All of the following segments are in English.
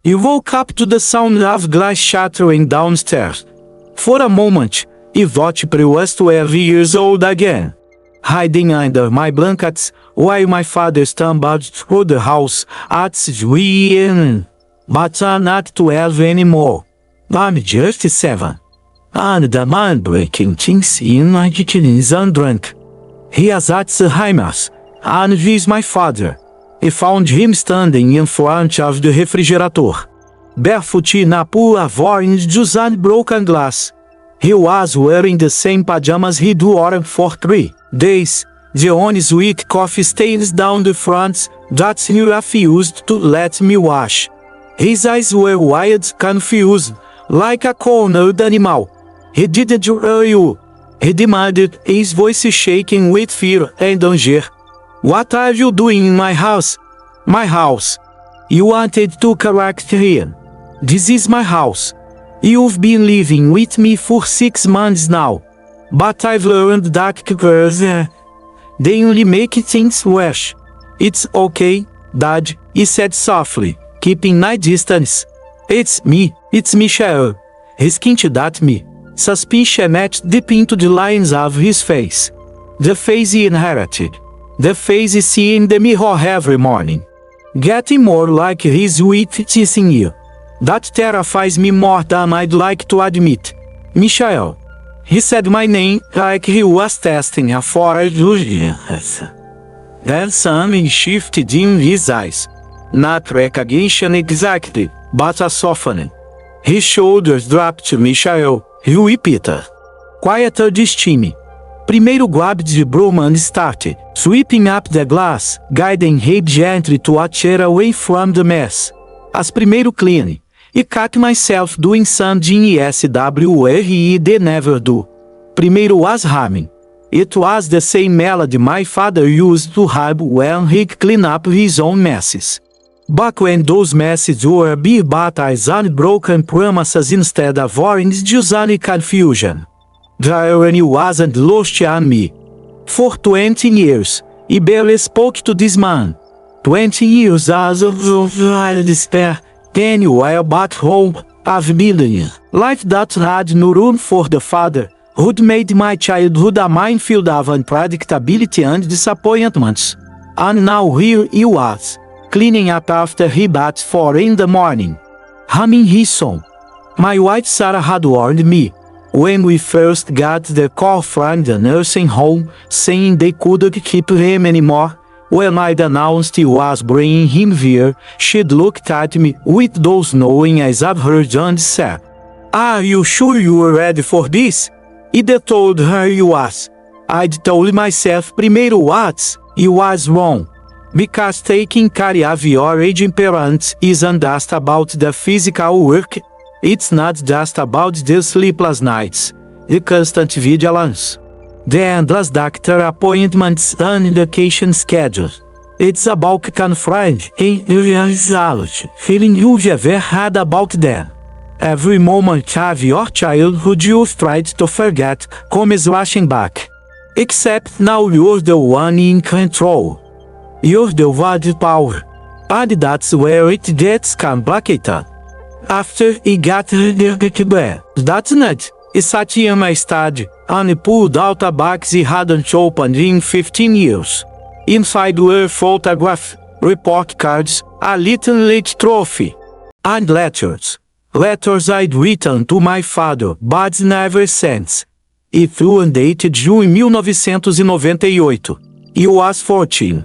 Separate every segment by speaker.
Speaker 1: You woke up to the sound of glass shattering downstairs. For a moment, you thought you was 12 years old again. Hiding under my blankets, while my father stumbled through the house at 3 a.m. But I'm not 12 anymore. I'm just 7. And the man breaking things in my kitchen is undrunk. He has Alzheimer's, and he's my father. I found him standing in front of the refrigerator, barefoot in a pool of orange juice and broken glass. He was wearing the same pajamas he'd worn for 3 days. The only sweet coffee stains down the front that he refused to let me wash. His eyes were wide, confused, like a cornered animal. He didn't hurt you, he demanded, his voice shaking with fear and danger. What are you doing in my house? My house. You wanted to correct him. This is my house. You've been living with me for 6 months now. But I've learned that girls, they only make things worse. It's okay, Dad, he said softly, keeping my distance. It's me, Cheryl. He squinted at me. Suspicion etched deep into the lines of his face. The face he inherited. The face he sees in the mirror every morning. Getting more like he's with teasing you. That terrifies me more than I'd like to admit. Michael. He said my name like he was testing a for justice. Then something shifted in his eyes. Not recognition exactly, but a softening. His shoulders dropped to Michael. He repeated. Quieter this Timmy. Primeiro grabbed the broom and started, sweeping up the glass, guiding him gently to a chair away from the mess. As primeiro clean, I caught myself doing something SWRED never do. Primeiro was humming. It was the same melody my father used to hum when he'd clean up his own messes. Back when those messes were beer bottles and broken promises instead of orange juice and confusion. The irony wasn't lost on me. For 20 years, I barely spoke to this man. 20 years as of despair, then while back home, I've been life that had no room for the father, who'd made my childhood a minefield of unpredictability and disappointments. And now here he was, cleaning up after he at 4 in the morning, humming his song. My wife Sarah had warned me, when we first got the call from the nursing home, saying they couldn't keep him anymore. When I'd announced he was bringing him here, she'd looked at me with those knowing eyes I've heard and said, "Are you sure you were ready for this?" I told her he was. I'd told myself primeiro what he was wrong. Because taking care of your aging parents isn't just about the physical work. It's not just about the sleepless nights, the constant vigilance, the endless doctor appointments and education schedules. It's about confronting reality, feeling you've ever had about them. Every moment of your childhood you've tried to forget comes rushing back. Except now you're the one in control. You're the wild power. And that's where it gets complicated. After he got the bed, that night, he sat in my study and pulled out a box he hadn't opened in 15 years. Inside were photographs, report cards, a little late trophy, and letters. Letters I'd written to my father, but never sent. It threw and dated June 1998. He was 14.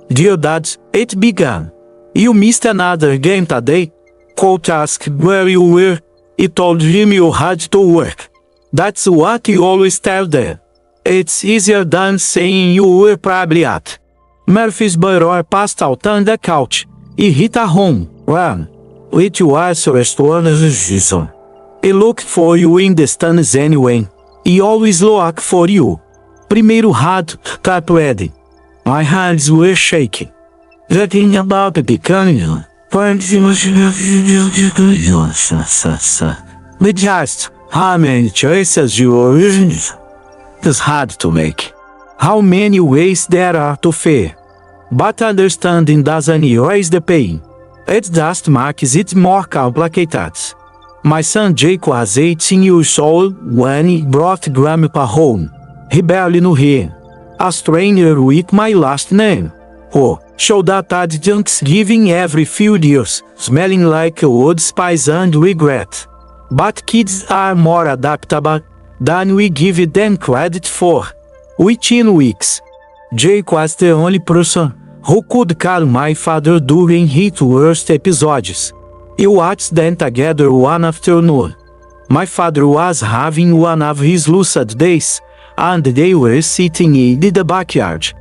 Speaker 1: Dear Dad, it began. You missed another game today? Coach asked where you were. He told him you had to work. That's what he always tells them. It's easier than saying you were probably at Murphy's brother passed out on the couch. He hit a home run, which was restored season. He looked for you in the stands anyway. He always looked for you. Primeiro had got ready. My hands were shaking. The thing about becoming with just how many choices you it's hard to make. How many ways there are to fear. But understanding doesn't erase the pain. It just makes it more complicated. My son Jake was 18 years old when he brought Grandpa home. He barely knew him. A stranger with my last name. Oh, show that at Thanksgiving every few years, smelling like old spice and regret. But kids are more adaptable than we give them credit for. Within weeks, Jake was the only person who could calm my father during his worst episodes. We watched them together one afternoon. My father was having one of his lucid days, and they were sitting in the backyard.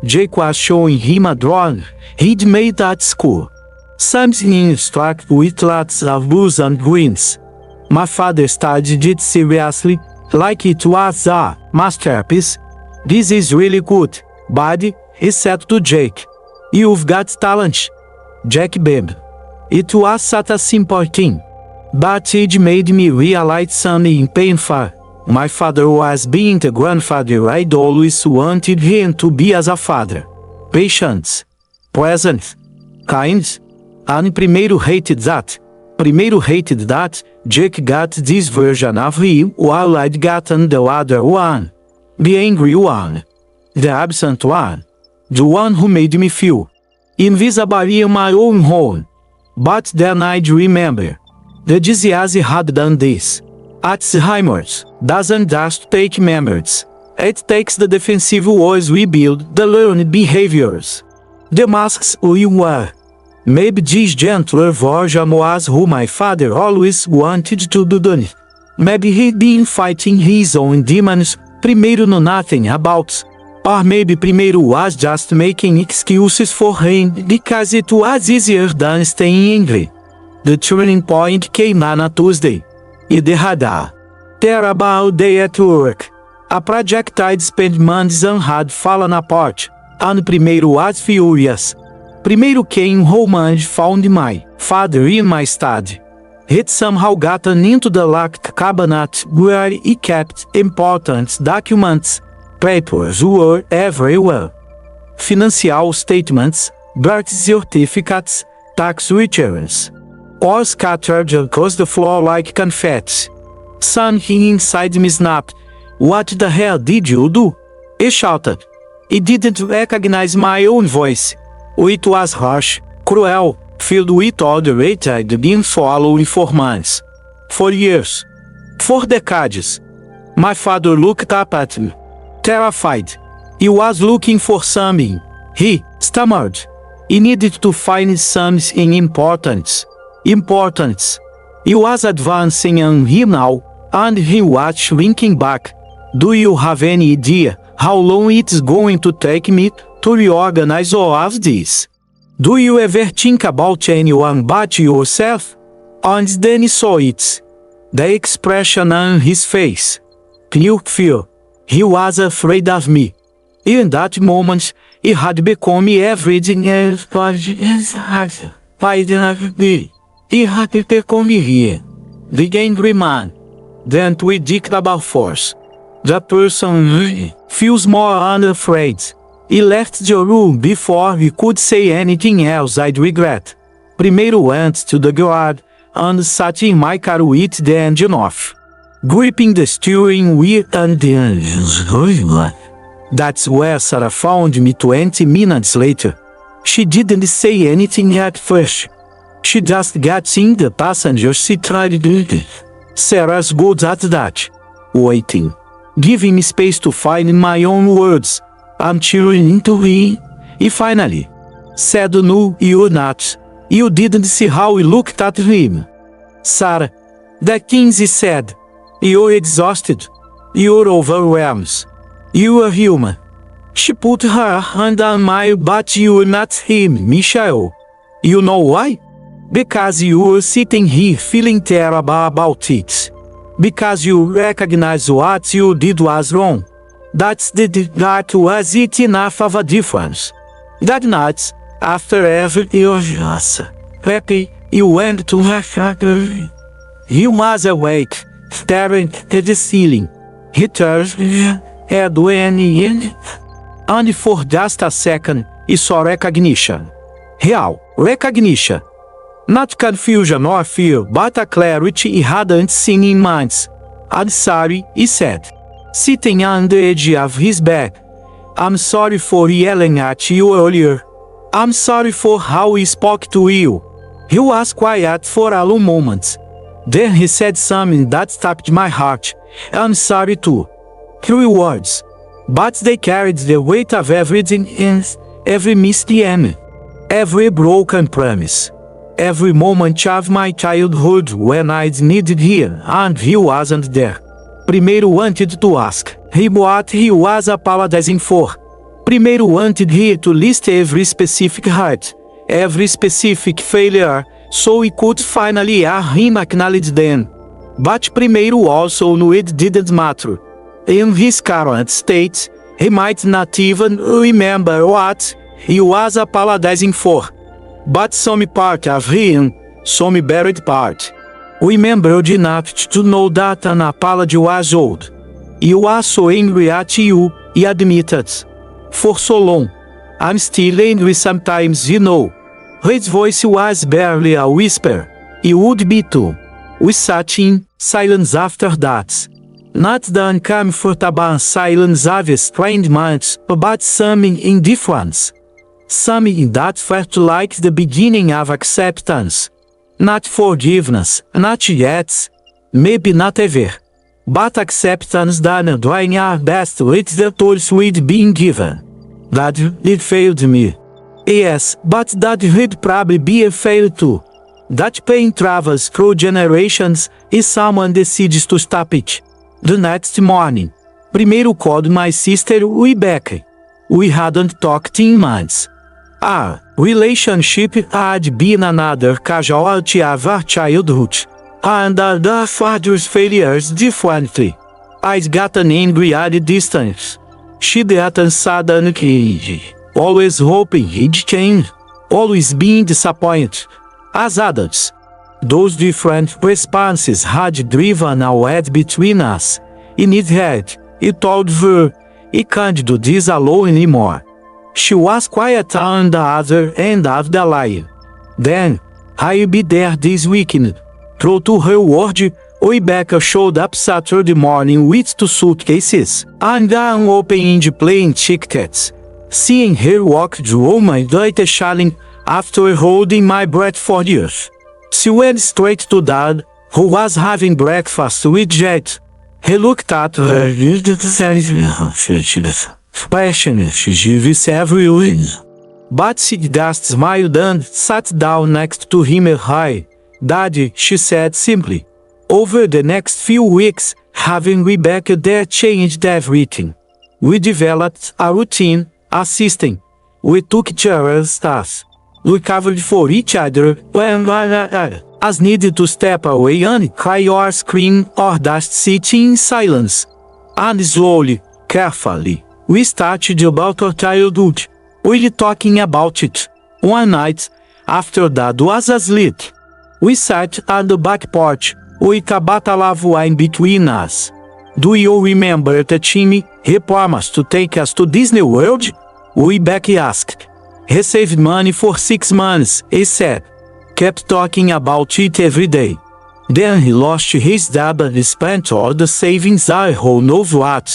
Speaker 1: Jake was showing him a drawing he'd made at school. Something struck with lots of blues and greens. My father studied it seriously, like it was a masterpiece. "This is really good, buddy," he said to Jake. "You've got talent." Jake beamed. It was such a simple thing, but it made me realize something painful. My father was being the grandfather I'd always wanted him to be as a father. Patient, present, kind, and primeiro hated that. Jake got this version of him while I'd gotten the other one. The angry one. The absent one. The one who made me feel invisible in my own home. But then I'd remember. The disease had done this. Alzheimer's doesn't just take memories. It takes the defensive walls we build, the learned behaviors, the masks we wear. Maybe this gentler version was who my father always wanted to do. Maybe he'd been fighting his own demons, primeiro knew nothing about. Or maybe primeiro was just making excuses for him because it was easier than staying angry. The turning point came on a Tuesday. E they had a terrible day at work. A project I'd spent months on had fallen apart, and primeiro was furious. Primeiro came home and found my father in my study. He'd somehow gotten into the locked cabinet where he kept important documents. Papers were everywhere. Financial statements, birth certificates, tax returns. All scattered across the floor like confetti. Something inside me snapped. "What the hell did you do?" he shouted. He didn't recognize my own voice. It was harsh, cruel, filled with all the rage I'd been following for months. For years. For decades. My father looked up at me. Terrified. He was looking for something. He stammered. He needed to find something important. He was advancing on him now, and he was shrinking back. "Do you have any idea how long it's going to take me to reorganize all of this? Do you ever think about anyone but yourself?" And then he saw it. The expression on his face. Pure fear. He was afraid of me. In that moment, he had become everything else but he had become here. The angry man. Then predictable force. The person feels more unafraid. He left the room before he could say anything else I'd regret. Primeiro went to the garage and sat in my car with the engine off, gripping the steering wheel and the engine. That's where Sarah found me 20 minutes later. She didn't say anything at first. She just got in the passenger seat. Sarah's good at that. Waiting. Giving me space to find my own words. I'm cheering into him. He finally said, "No, you're not. You didn't see how we looked at him." "Sarah," the Kinsey said, "you're exhausted. You're overwhelmed. You are human." She put her hand on my "But you're not him, Michael. You know why? Because you're sitting here feeling terrible about it. Because you recognize what you did was wrong. That was it enough of a difference. That night, after every year, happy, you went to her father. He was awake, staring at the ceiling. He turned his head when he ended, and for just a second, he saw recognition. Real recognition. Not confusion or fear, but a clarity he hadn't seen in months. "I'm sorry," he said, sitting on the edge of his bed. "I'm sorry for yelling at you earlier. I'm sorry for how he spoke to you." He was quiet for a long moment. Then he said something that stopped my heart. "I'm sorry too." 3 words. But they carried the weight of everything else, every missed aim, every broken promise, every moment of my childhood when I'd needed him and he wasn't there. Primeiro wanted to ask him what he was apologizing for. Primeiro wanted him to list every specific hurt, every specific failure, so we could finally hear him acknowledge them. But primeiro also knew it didn't matter. In his current state, he might not even remember what he was apologizing for. But some part of him, some buried part, remembered enough to know that an apology was owed. He was so angry at you, he admitted. "For so long. I'm still angry sometimes, you know." His voice was barely a whisper. He would be too. We sat in silence after that. Not the uncomfortable silence of strained months, but some indifference. Something that felt like the beginning of acceptance. Not forgiveness, not yet, maybe not ever. But acceptance that doing our best with the tools we'd been given. That it failed me. Yes, but that he'd probably be a fail too. That pain travels through generations if someone decides to stop it. The next morning, primeiro called my sister Rebecca. We hadn't talked in months. Our relationship had been another casualty of our childhood, and our father's failures defiantly. I'd gotten angry at a distance. She'd gotten suddenly, always hoping he'd change, always being disappointed. As adults, those different responses had driven a wedge between us. In his head, he told her, "He can't do this alone anymore." She was quiet on the other end of the line. "Then, I'll be there this weekend." True to her word, Rebecca showed up Saturday morning with 2 suitcases and unopened plane tickets. Seeing her walk drove my blood chilling after holding my breath for years. She went straight to Dad, who was having breakfast with Jet. He looked at her but she just smiled and sat down next to him. "Hi, Daddy," she said simply. Over the next few weeks, having Rebecca there changed everything. We developed a routine, assisting. We took turns tasks. We covered for each other when as needed to step away and cry or scream or just sit in silence. And slowly, carefully, we started about our childhood, really talking about it. One night, after Dad was asleep, we sat on the back porch, with a bottle of wine between us. "Do you remember the Timmy? He promised to take us to Disney World?" Rebecca asked. "He saved money for 6 months," he said. "Kept talking about it every day. Then he lost his job and spent all the savings I who knows what."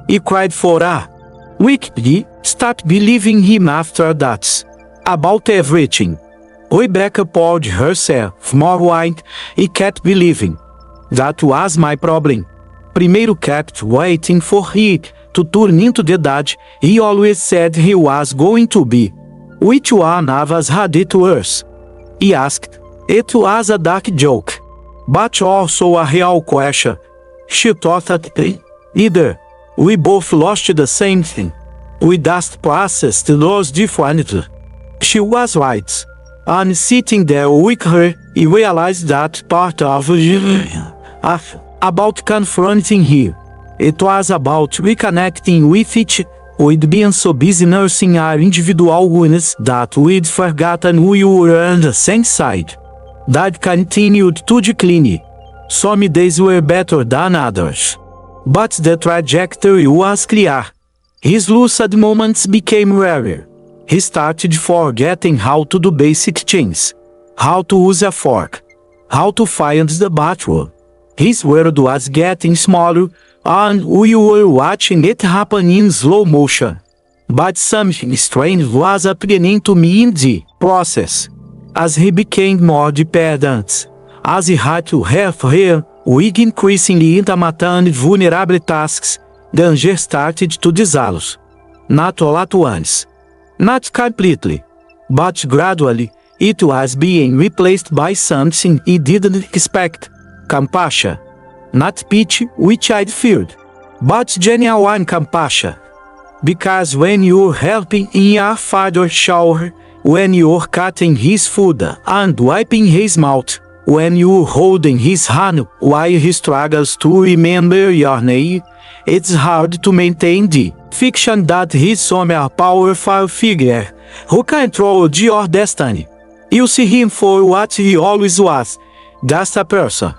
Speaker 1: He cried for a week. Stopped believing him after that. About everything. Rebecca poured herself more wine. He kept believing. That was my problem. Primeiro kept waiting for it to turn into the dad he always said he was going to be. Which one of us had it worse? He asked. It was a dark joke, but also a real question. She thought that either we both lost the same thing. We just processed those differently. She was right. And sitting there with her, he realized that part of about confronting her. It was about reconnecting with it. We'd been so busy nursing our individual wounds that we'd forgotten we were on the same side. Dad continued to decline. Some days were better than others. But the trajectory was clear. His lucid moments became rarer. He started forgetting how to do basic things. how to use a fork, how to find the bathroom. His world was getting smaller, and we were watching it happen in slow motion. But something strange was happening to me in the process. As he became more dependent, as he had to help her with increasingly intermittent and vulnerable tasks, danger started to dissolve. Not all at once. Not completely. But gradually, it was being replaced by something he didn't expect. Compassion. Not pity, which I'd feared, but genuine compassion. Because when you're helping in your father's shower, when you're cutting his food and wiping his mouth, when you're holding his hand while he struggles to remember your name, it's hard to maintain the fiction that he's some powerful figure who controls your destiny. You see him for what he always was, just a person,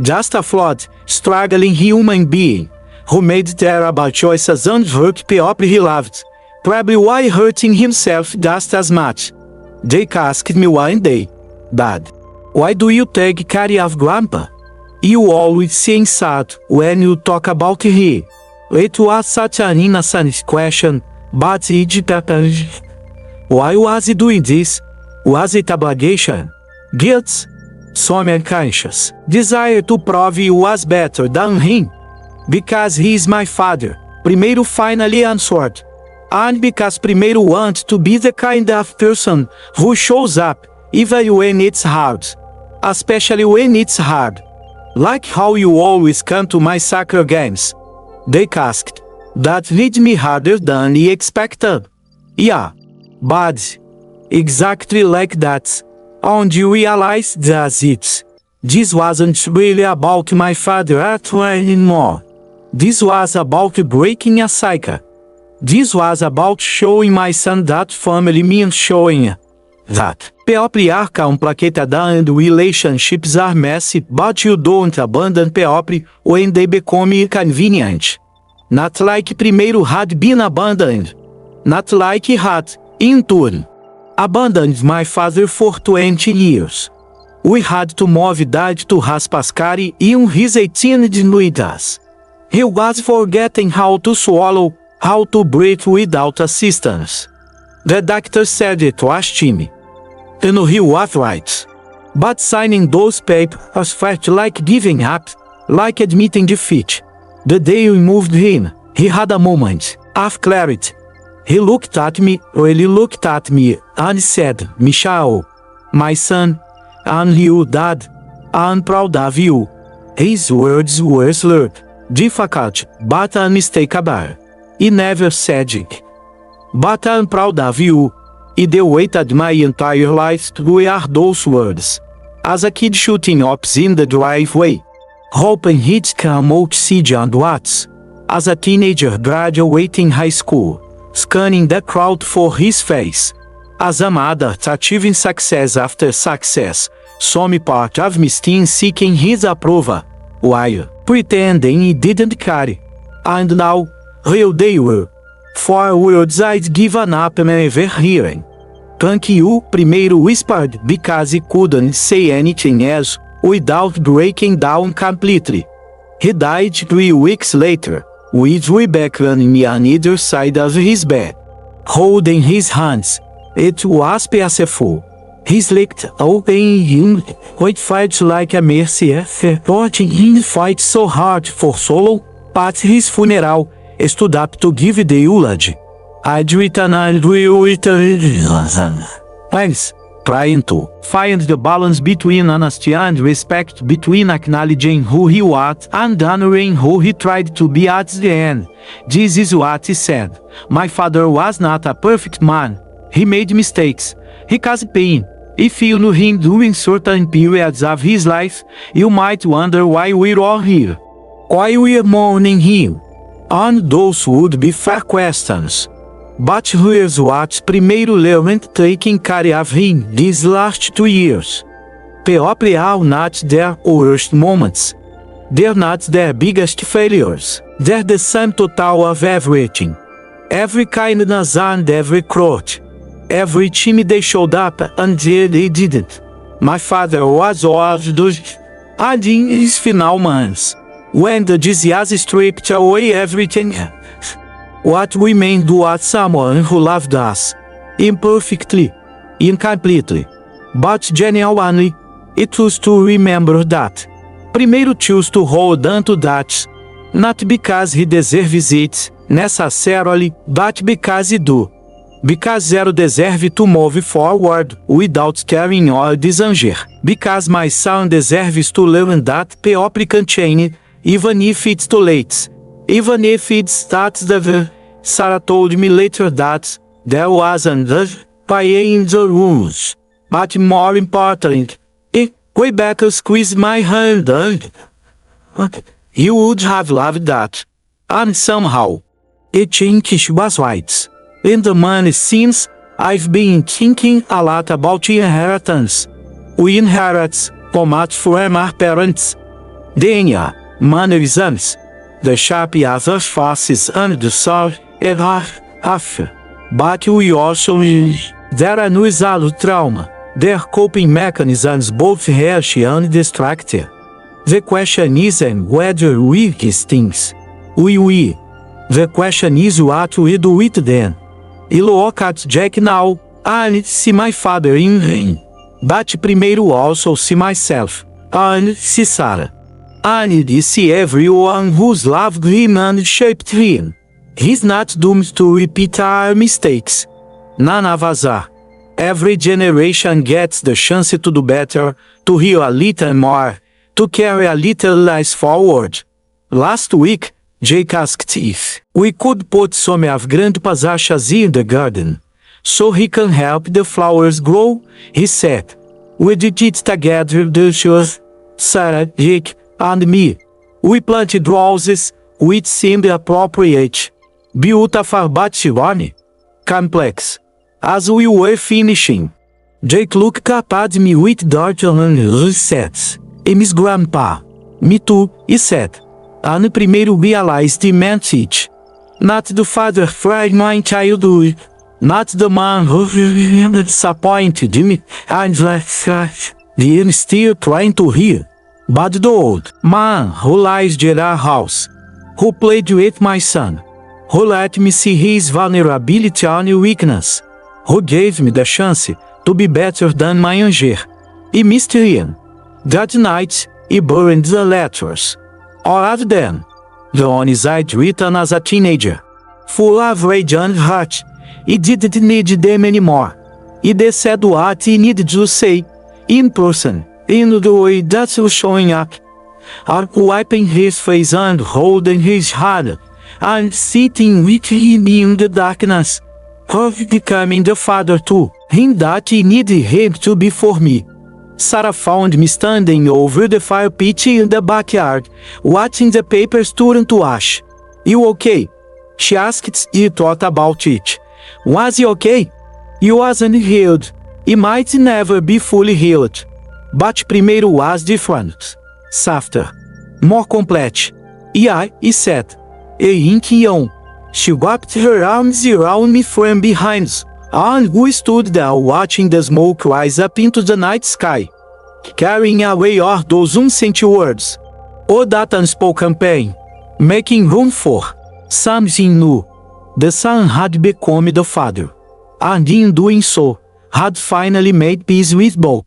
Speaker 1: just a flawed, struggling human being, who made terrible choices and hurt people he loved, probably while hurting himself just as much. Jake asked me one day, "Dad, why do you take care of Grandpa? You always seem sad when you talk about him." It was such an innocent question, but it happened. Why was he doing this? Was it obligation? Guilt? Some unconscious desire to prove he was better than him? Because he is my father, Primeiro finally answered. And because Primeiro wants to be the kind of person who shows up, even when it's hard. Especially when it's hard. Like how you always come to my soccer games. They asked. That hit me harder than he expected. Yeah. But exactly like that. And you realize that this wasn't really about my father at all anymore. This was about breaking a cycle. This was about showing my son that family means showing that people are complicated and relationships are messy, but you don't abandon people when they become inconvenient. Not like Primeiro had been abandoned. Not like he had, in turn, abandoned my father for 20 years. We had to move Dad to Raspascari in his 18th nuitas. He was forgetting how to swallow, how to breathe without assistance. The doctor said it was Timmy. And he was right. But signing those papers felt like giving up, like admitting defeat. The day we moved him, he had a moment of clarity. He looked at me, really looked at me, and said, "Michel, my son, and you, Dad, I'm proud of you." His words were slurred, difficult, but unmistakable. He never said it. "But I'm proud of you." He waited my entire life to hear those words. As a kid shooting ops in the driveway, hoping he'd come out see and watch. As a teenager graduating high school, scanning the crowd for his face. As a mother achieving success after success, some part of me still seeking his approval, while pretending he didn't care. And now, here they were. 4 words I'd given up never hearing. "Thank you," Primeiro whispered because he couldn't say anything else without breaking down completely. He died 3 weeks later, with Rebecca and me on either side of his bed, holding his hands. It was peaceful. He slicked open him, it felt like a mercy effort, watching him fight so hard for so long, at his funeral, stood up to give the eulogy. I'd written and trying to find the balance between honesty and respect, between acknowledging who he was and honoring who he tried to be at the end. This is what he said. "My father was not a perfect man. He made mistakes. He caused pain. If you knew him during certain periods of his life, you might wonder why we're all here. Why we're mourning him." And those would be fair questions. But here's what Primeiro learned taking care of him these last 2 years. People are not their worst moments. They're not their biggest failures. They're the sum total of everything. Every kindness and every growth. Every time they showed up and they didn't. My father was ordered and in his final months, when the disease stripped away everything, what remained was someone who loved us, imperfectly, incompletely, but genuinely. It was to remember that. Primeiro choose to hold on to that, not because he deserves it, necessarily, but because he do. Because zero deserve to move forward, without caring or danger. Because my son deserves to learn that POP can change, even if it's too late. Even if it's that the Sarah told me later that there was another pie in the rules. But more important, Rebecca squeezed my hand and you would have loved that. And somehow, I think she was right. In the money since, I've been thinking a lot about inheritance. We inherit much from our parents. DNA, mannerisms, the shape of our faces and the soul and our after. But we also there are no trauma. Their coping mechanisms both harsh and destructive. The question isn't whether we these things. We. The question is what we do with them. I look at Jack now, and see my father in him. But primeiro also see myself, and see Sarah. And see everyone who's loved him and shaped him. He's not doomed to repeat our mistakes. None of us are. Every generation gets the chance to do better, to heal a little more, to carry a little less forward. Last week, Jake asked if we could put some of Grandpa's ashes in the garden, so he can help the flowers grow, he said. We did it together, the shoes, Sarah, Jake, and me. We planted roses, which seemed appropriate, beautiful but one complex. As we were finishing, Jake looked up at me with dark and said, Miss Grandpa. Me too, he said. And primeiro realized he meant it. Not the father fried my child, not the man who disappointed me, and I'm still trying to hear. But the old man who lies at our house, who played with my son, who let me see his vulnerability and weakness, who gave me the chance to be better than my Anger. E Mr. Ian. That night, he burned the letters. All of them. The ones I'd written as a teenager. Full of rage and hurt. He didn't need them anymore. He said what he needed to say. In person. In the way that was showing up. Wiping his face and holding his head. And sitting with him in the darkness. Of becoming the father too, in that he needed him to be for me. Sarah found me standing over the fire pit in the backyard, watching the papers turn to ash. You okay? She asked. He thought about it. Was he okay? He wasn't healed. He might never be fully healed. But primeiro was different. Softer. More complete. He said. Ian. She wrapped her arms around me from behind, and we stood there watching the smoke rise up into the night sky, carrying away all those unsent words. All that unspoken pain, making room for something new. The son had become the father, and in doing so, had finally made peace with both.